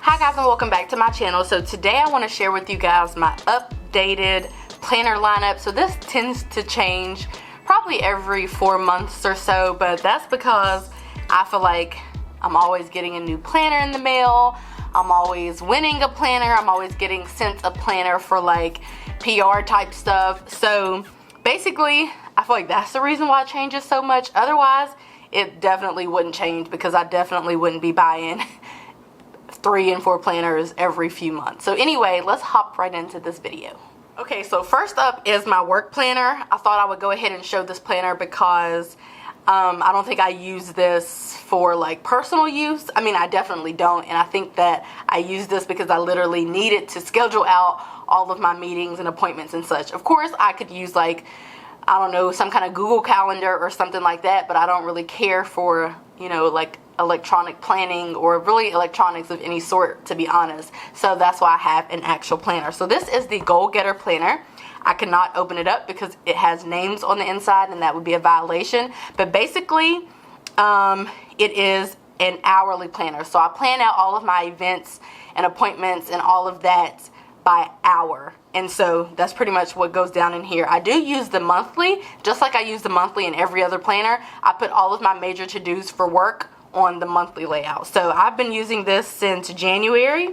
Hi guys, and welcome back to my channel. So today I want to share with you guys my updated planner lineup. So this tends to change probably every 4 months or so, but that's because I feel like I'm always getting a new planner in the mail. I'm always winning a planner. I'm always getting sent a planner for like PR type stuff. So basically, I feel like that's the reason why it changes so much. Otherwise, it definitely wouldn't change because I definitely wouldn't be buying 3 and 4 planners every few months. So anyway, let's hop right into this video. Okay, so first up is my work planner. I thought I would go ahead and show this planner because I don't think I use this for like personal use. I mean, I definitely don't, and I think that I use this because I literally need it to schedule out all of my meetings and appointments and such. Of course, I could use like, I don't know, some kind of Google Calendar or something like that, but I don't really care for, you know, like electronic planning or really electronics of any sort, to be honest. So that's why I have an actual planner. So this is the Goal Getter planner. I cannot open it up because it has names on the inside and that would be a violation. But basically, it is an hourly planner. So I plan out all of my events and appointments and all of that by hour. And so that's pretty much what goes down in here. I do use the monthly, just like I use the monthly in every other planner. I put all of my major to-dos for work on the monthly layout. So I've been using this since January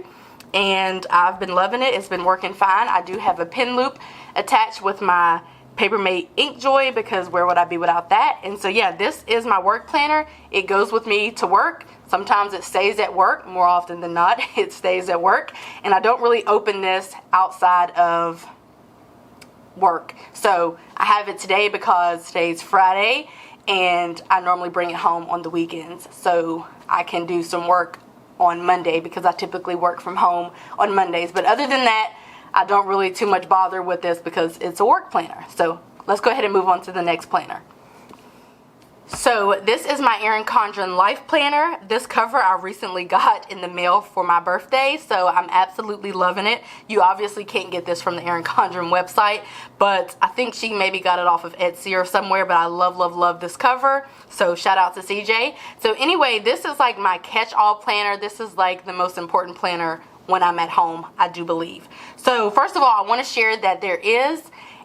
and I've been loving it. It's been working fine. I do have a pen loop attached with my Papermate Inkjoy because where would I be without that? And so yeah, this is my work planner. It goes with me to work. Sometimes it stays at work. More often than not, it stays at work. And I don't really open this outside of work. So I have it today because today's Friday and I normally bring it home on the weekends so I can do some work on Monday because I typically work from home on Mondays. But other than that, I don't really too much bother with this because it's a work planner. So let's go ahead and move on to the next planner. So this is my Erin Condren Life Planner. This cover I recently got in the mail for my birthday, so I'm absolutely loving it. You obviously can't get this from the Erin Condren website, but I think she maybe got it off of Etsy or somewhere, but I love, love, love this cover. So shout out to CJ. So anyway, this is like my catch-all planner. This is like the most important planner when I'm at home, I do believe. So first of all, I want to share that there is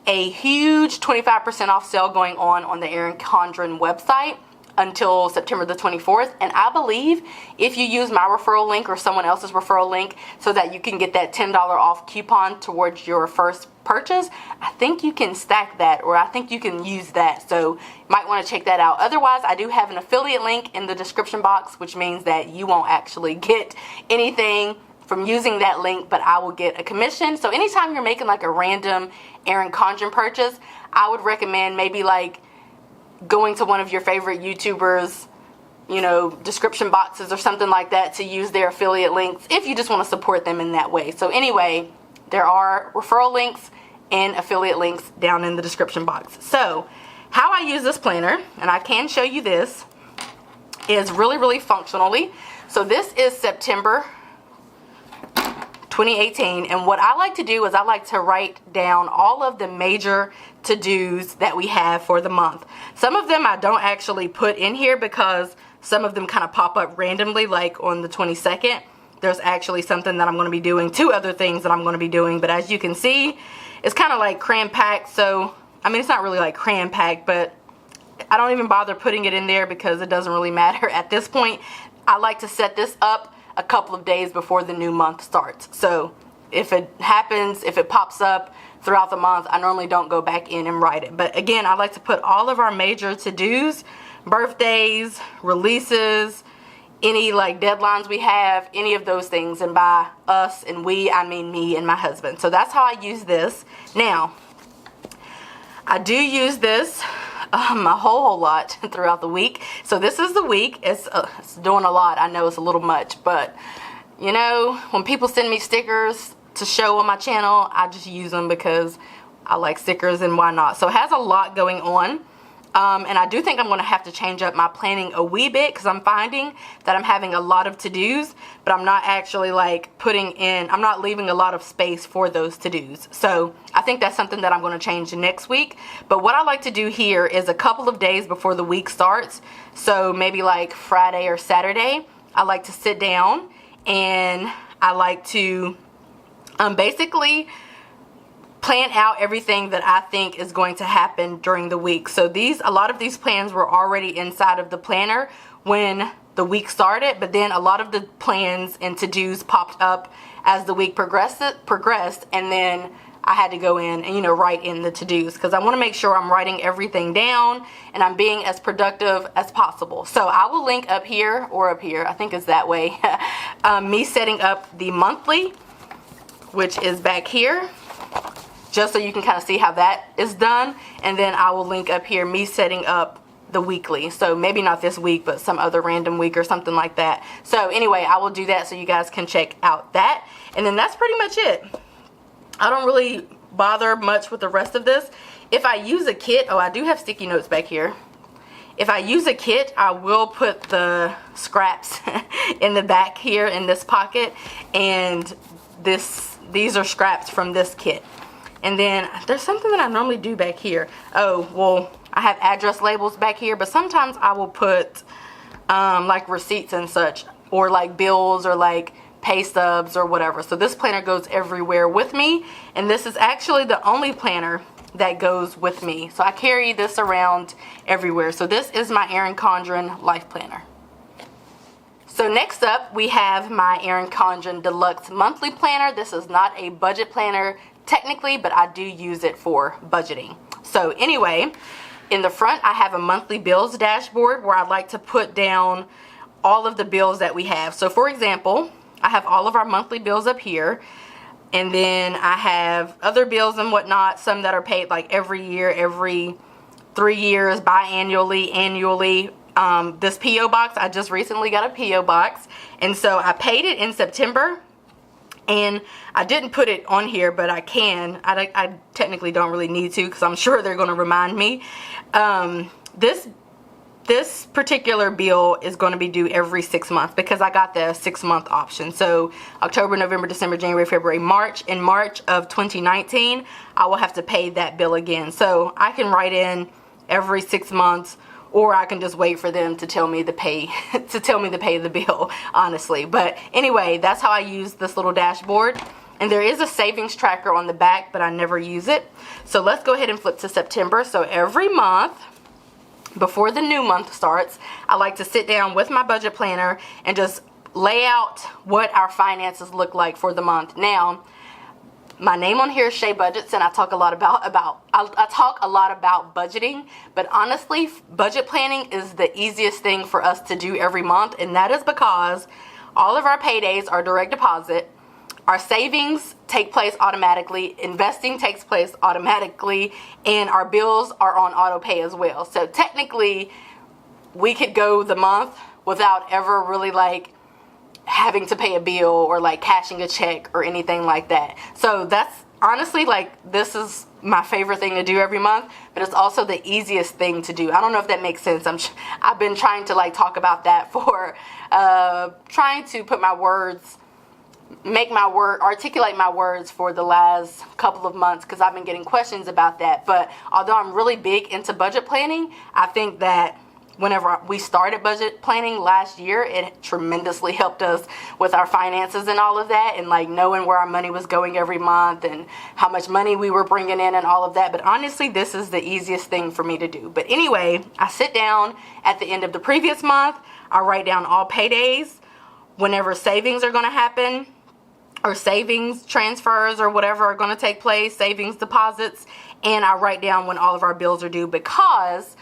a huge 25% off sale going on the Erin Condren website until September the 24th. And I believe if you use my referral link or someone else's referral link so that you can get that $10 off coupon towards your first purchase, I think you can stack that, or I think you can use that. So you might want to check that out. Otherwise, I do have an affiliate link in the description box, which means that you won't actually get anything from using that link, but I will get a commission. So anytime you're making like a random Erin Condren purchase, I would recommend maybe like going to one of your favorite YouTubers, you know, description boxes or something like that to use their affiliate links if you just want to support them in that way. So anyway, there are referral links and affiliate links down in the description box. So how I use this planner, and I can show you this, is really, really functionally. So this is September 2018, and what I like to do is I like to write down all of the major to-dos that we have for the month. Some of them I don't actually put in here because some of them kind of pop up randomly, like on the 22nd. There's actually something that I'm going to be doing, 2 other things that I'm going to be doing, but as you can see, it's kind of like cram-packed. So, I mean, it's not really like cram-packed, but I don't even bother putting it in there because it doesn't really matter at this point. I like to set this up a couple of days before the new month starts. So if it happens, if it pops up throughout the month, I normally don't go back in and write it. But again, I like to put all of our major to-dos, birthdays, releases, any like deadlines we have, any of those things. And by us and we, I mean me and my husband. So that's how I use this. Now, I do use this a whole lot throughout the week. So this is the week. It's doing a lot. I know it's a little much, but you know, when people send me stickers to show on my channel, I just use them because I like stickers and why not. So it has a lot going on. And I do think I'm going to have to change up my planning a wee bit because I'm finding that I'm having a lot of to-dos, but I'm not actually like I'm not leaving a lot of space for those to-dos. So I think that's something that I'm going to change next week. But what I like to do here is a couple of days before the week starts, so maybe like Friday or Saturday, I like to sit down and I like to basically plan out everything that I think is going to happen during the week. So a lot of these plans were already inside of the planner when the week started, but then a lot of the plans and to-dos popped up as the week progressed, and then I had to go in and, write in the to-dos, because I want to make sure I'm writing everything down and I'm being as productive as possible. So I will link up here, or up here, I think it's that way, me setting up the monthly, which is back here, just so you can kind of see how that is done. And then I will link up here me setting up the weekly. So maybe not this week, but some other random week or something like that. So anyway, I will do that so you guys can check out that. And then that's pretty much it. I don't really bother much with the rest of this. If I use a kit, I do have sticky notes back here. If I use a kit, I will put the scraps in the back here in this pocket, and these are scraps from this kit. And then there's something that I normally do back here. Oh, well, I have address labels back here, but sometimes I will put like receipts and such, or like bills, or like pay stubs or whatever. So this planner goes everywhere with me, and this is actually the only planner that goes with me. So I carry this around everywhere. So this is my Erin Condren Life Planner. So next up, we have my Erin Condren Deluxe Monthly Planner. This is not a budget planner technically, but I do use it for budgeting. So anyway, in the front, I have a monthly bills dashboard where I like to put down all of the bills that we have. So for example, I have all of our monthly bills up here, and then I have other bills and whatnot, some that are paid like every year, every 3 years, biannually, annually. This P.O. box, I just recently got a P.O. box, and so I paid it in September, and I didn't put it on here, but I can. I technically don't really need to, because I'm sure they're going to remind me. This particular bill is going to be due every 6 months, because I got the 6-month option. So October, November, December, January, February, March. In March of 2019, I will have to pay that bill again. So I can write in every 6 months, or I can just wait for them to tell me to pay the bill, honestly. But anyway, that's how I use this little dashboard. And there is a savings tracker on the back, but I never use it. So let's go ahead and flip to September. So every month, before the new month starts, I like to sit down with my budget planner and just lay out what our finances look like for the month. Now, my name on here is Shay Budgets, and I talk a lot about budgeting, but honestly, budget planning is the easiest thing for us to do every month, and that is because all of our paydays are direct deposit. Our savings take place automatically, investing takes place automatically, and our bills are on auto pay as well. So technically, we could go the month without ever really like having to pay a bill or like cashing a check or anything like that. So that's honestly, like, this is my favorite thing to do every month, but it's also the easiest thing to do. I don't know if that makes sense. I've been trying to like talk about that for trying to put my words, articulate my words for the last couple of months, because I've been getting questions about that. But although I'm really big into budget planning, I think that whenever we started budget planning last year, it tremendously helped us with our finances and all of that, and like knowing where our money was going every month and how much money we were bringing in and all of that. But honestly, this is the easiest thing for me to do. But anyway, I sit down at the end of the previous month, I write down all paydays, whenever savings are going to happen, or savings transfers or whatever are going to take place, savings deposits, and I write down when all of our bills are due, because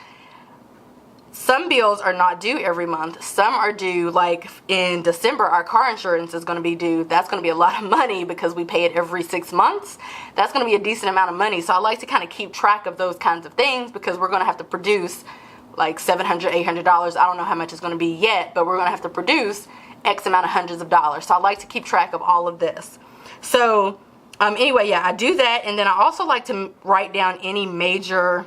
some bills are not due every month. Some are due, like in December, our car insurance is going to be due. That's going to be a lot of money because we pay it every 6 months. That's going to be a decent amount of money. So I like to kind of keep track of those kinds of things, because we're going to have to produce like $700, $800. I don't know how much it's going to be yet, but we're going to have to produce X amount of hundreds of dollars. So I like to keep track of all of this. So anyway, yeah, I do that. And then I also like to write down any major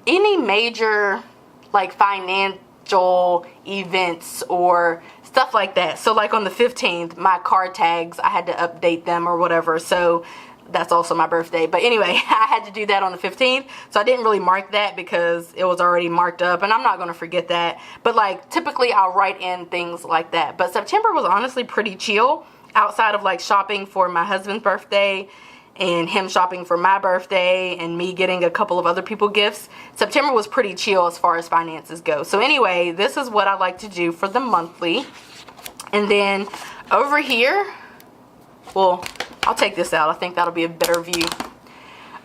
any major like financial events or stuff like that. So like on the 15th, my car tags, I had to update them or whatever. So that's also my birthday. But anyway, I had to do that on the 15th, so I didn't really mark that because it was already marked up, and I'm not going to forget that. But like typically I'll write in things like that. But September was honestly pretty chill, outside of like shopping for my husband's birthday and him shopping for my birthday and me getting a couple of other people gifts. September was pretty chill as far as finances go. So anyway, this is what I like to do for the monthly. And then over here, well, I'll take this out. I think that'll be a better view.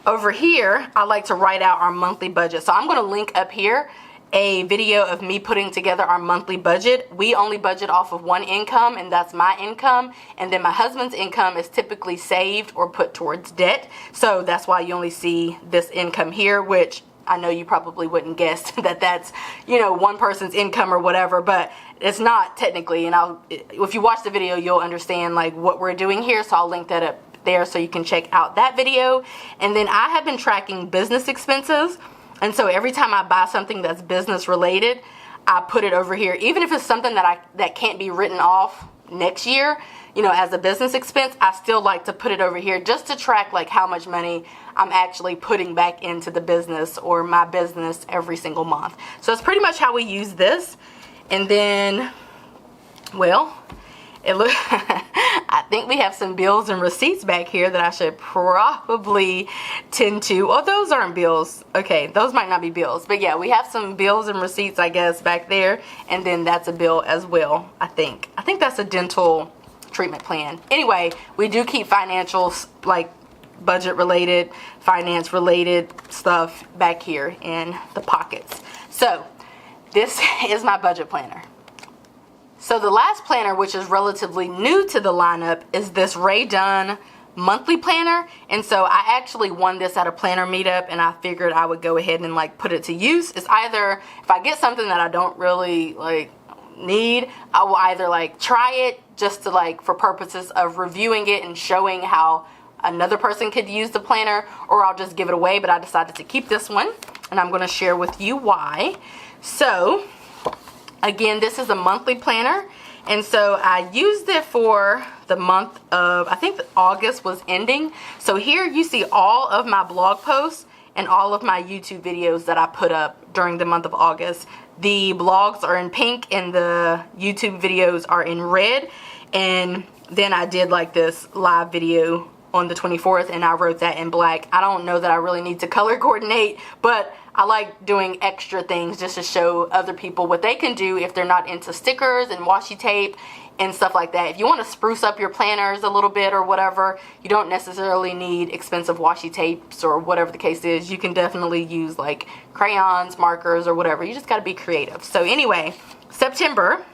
Over here, I like to write out our monthly budget. So I'm going to link up here a video of me putting together our monthly budget. We only budget off of one income, and that's my income. And then my husband's income is typically saved or put towards debt. So that's why you only see this income here, which I know you probably wouldn't guess that that's, you know, one person's income or whatever, but it's not technically. And if you watch the video, you'll understand like what we're doing here. So I'll link that up there so you can check out that video. And then I have been tracking business expenses. And so every time I buy something that's business related, I put it over here. Even if it's something that can't be written off next year, you know, as a business expense, I still like to put it over here just to track like how much money I'm actually putting back into the business or my business every single month. So that's pretty much how we use this. And then, well, I think we have some bills and receipts back here that I should probably tend to. Oh, those aren't bills. Okay, those might not be bills. But yeah, we have some bills and receipts, I guess, back there. And then that's a bill as well, I think. I think that's a dental treatment plan. Anyway, we do keep financials, like budget related, finance related stuff back here in the pockets. So this is my budget planner. So the last planner, which is relatively new to the lineup, is this Ray Dunn monthly planner. And so I actually won this at a planner meetup, and I figured I would go ahead and like put it to use. It's either, if I get something that I don't really like need, I will either like try it just to like for purposes of reviewing it and showing how another person could use the planner, or I'll just give it away. But I decided to keep this one, and I'm going to share with you why. So again, this is a monthly planner, and so I used it for the month of, I think August was ending. So here you see all of my blog posts and all of my YouTube videos that I put up during the month of August. The blogs are in pink and the YouTube videos are in red. And then I did like this live video on the 24th, and I wrote that in black. I don't know that I really need to color coordinate, but I like doing extra things just to show other people what they can do if they're not into stickers and washi tape and stuff like that. If you want to spruce up your planners a little bit or whatever, you don't necessarily need expensive washi tapes or whatever the case is. You can definitely use like crayons, markers, or whatever. You just got to be creative. So anyway, September,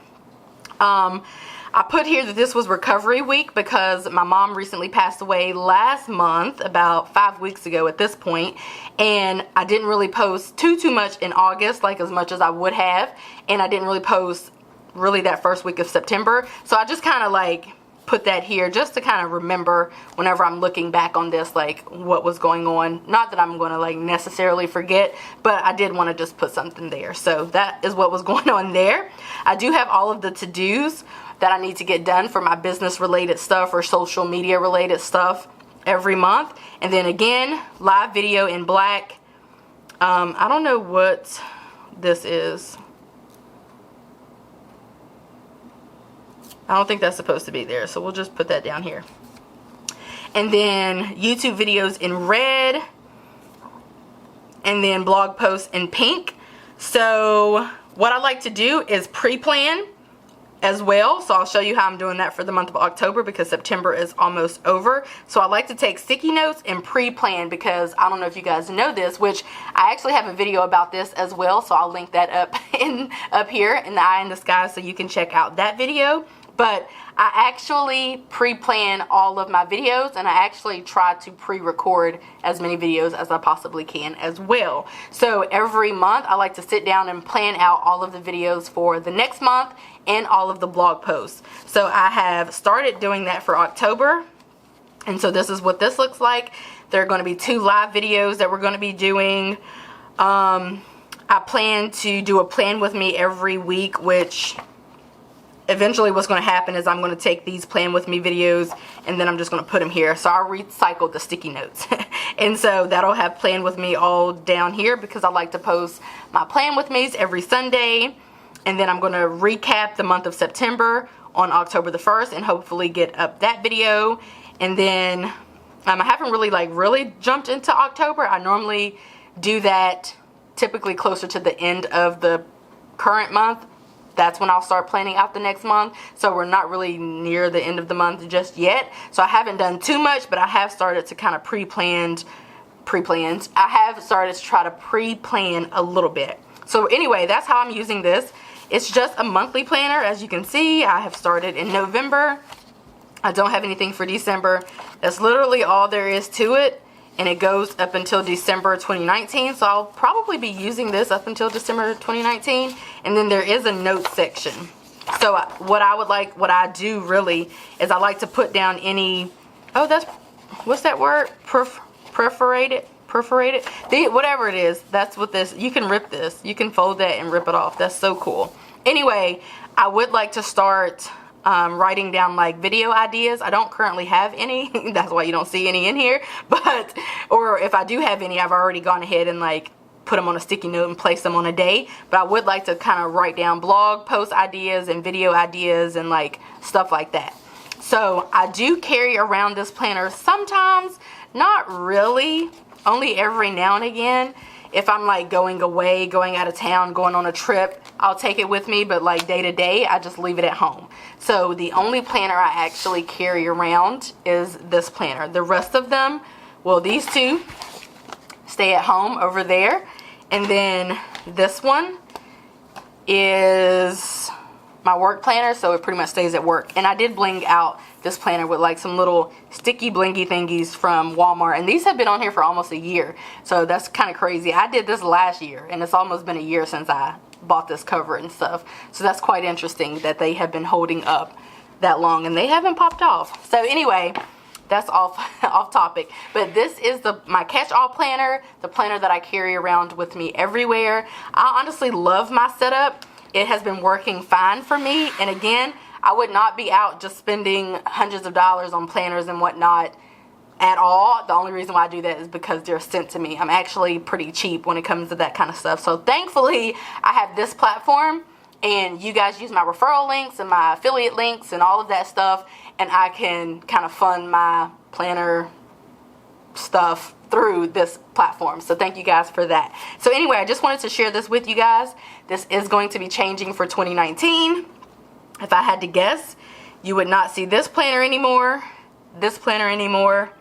I put here that this was recovery week because my mom recently passed away last month, about 5 weeks ago at this point, and I didn't really post too much in August, like as much as I would have, and I didn't really post really that first week of September. So I just kind of like put that here just to kind of remember whenever I'm looking back on this, like what was going on. Not that I'm going to like necessarily forget, but I did want to just put something there. So that is what was going on there. I do have all of the to-dos that I need to get done for my business related stuff or social media related stuff every month. And then again, live video in black. I don't know what this is. I don't think that's supposed to be there, so we'll just put that down here. And then YouTube videos in red, and then blog posts in pink. So what I like to do is pre-plan as well. So I'll show you how I'm doing that for the month of October because September is almost over. So I like to take sticky notes and pre-plan because I don't know if you guys know this, which I actually have a video about this as well. So I'll link that up here in the eye in the sky so you can check out that video. But I actually pre-plan all of my videos, and I actually try to pre-record as many videos as I possibly can as well. So every month I like to sit down and plan out all of the videos for the next month and all of the blog posts. So I have started doing that for October, and so this is what this looks like. There are going to be 2 live videos that we're going to be doing. I plan to do a plan with me every week, which eventually what's going to happen is I'm going to take these plan with me videos and then I'm just going to put them here. So I'll recycle the sticky notes. And so that'll have plan with me all down here because I like to post my plan with me's every Sunday. And then I'm going to recap the month of September on October the 1st and hopefully get up that video. And then I haven't really jumped into October. I normally do that typically closer to the end of the current month. That's when I'll start planning out the next month. So we're not really near the end of the month just yet. So I haven't done too much, but I have started to kind of pre-planned. I have started to try to pre-plan a little bit. So anyway, that's how I'm using this. It's just a monthly planner. As you can see, I have started in November. I don't have anything for December. That's literally all there is to it. And it goes up until December 2019. So I'll probably be using this up until December 2019. And then there is a notes section. So what I do really is I like to put down any, what's that word? Perforated? Whatever it is, that's what this, you can rip this. You can fold that and rip it off. That's so cool. Anyway, I would like to start writing down like video ideas. I don't currently have any. That's why you don't see any in here. But, or if I do have any, I've already gone ahead and like put them on a sticky note and place them on a day. But I would like to kind of write down blog post ideas and video ideas and like stuff like that. So I do carry around this planner sometimes, not really, only every now and again. If I'm like going away, going out of town, going on a trip, I'll take it with me, but like day to day, I just leave it at home. So the only planner I actually carry around is this planner. The rest of them, well, these two stay at home over there. And then this one is my work planner, so it pretty much stays at work. And I did bling out this planner with like some little sticky blingy thingies from Walmart, and these have been on here for almost a year, so that's kind of crazy. I did this last year and it's almost been a year since I bought this cover and stuff, so that's quite interesting that they have been holding up that long and they haven't popped off. So anyway, that's off topic, but this is my catch-all planner, the planner that I carry around with me everywhere. I honestly love my setup. It has been working fine for me, and again, I would not be out just spending hundreds of dollars on planners and whatnot at all. The only reason why I do that is because they're sent to me. I'm actually pretty cheap when it comes to that kind of stuff. So thankfully, I have this platform, and you guys use my referral links and my affiliate links and all of that stuff, and I can kind of fund my planner stuff through this platform. So thank you guys for that. So anyway, I just wanted to share this with you guys. This is going to be changing for 2019. If I had to guess, you would not see this planner anymore, this planner anymore.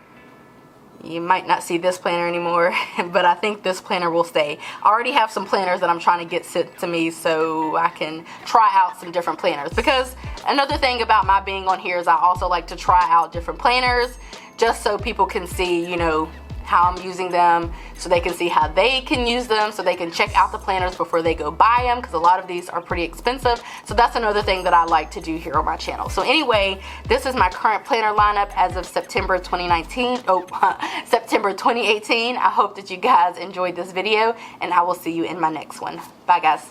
You might not see this planner anymore, but I think this planner will stay. I already have some planners that I'm trying to get sent to me so I can try out some different planners. Because another thing about my being on here is I also like to try out different planners just so people can see, you know, how I'm using them, so they can see how they can use them, so they can check out the planners before they go buy them, because a lot of these are pretty expensive. So that's another thing that I like to do here on my channel. So anyway, this is my current planner lineup as of September 2019. September 2018. I hope that you guys enjoyed this video, and I will see you in my next one. Bye guys.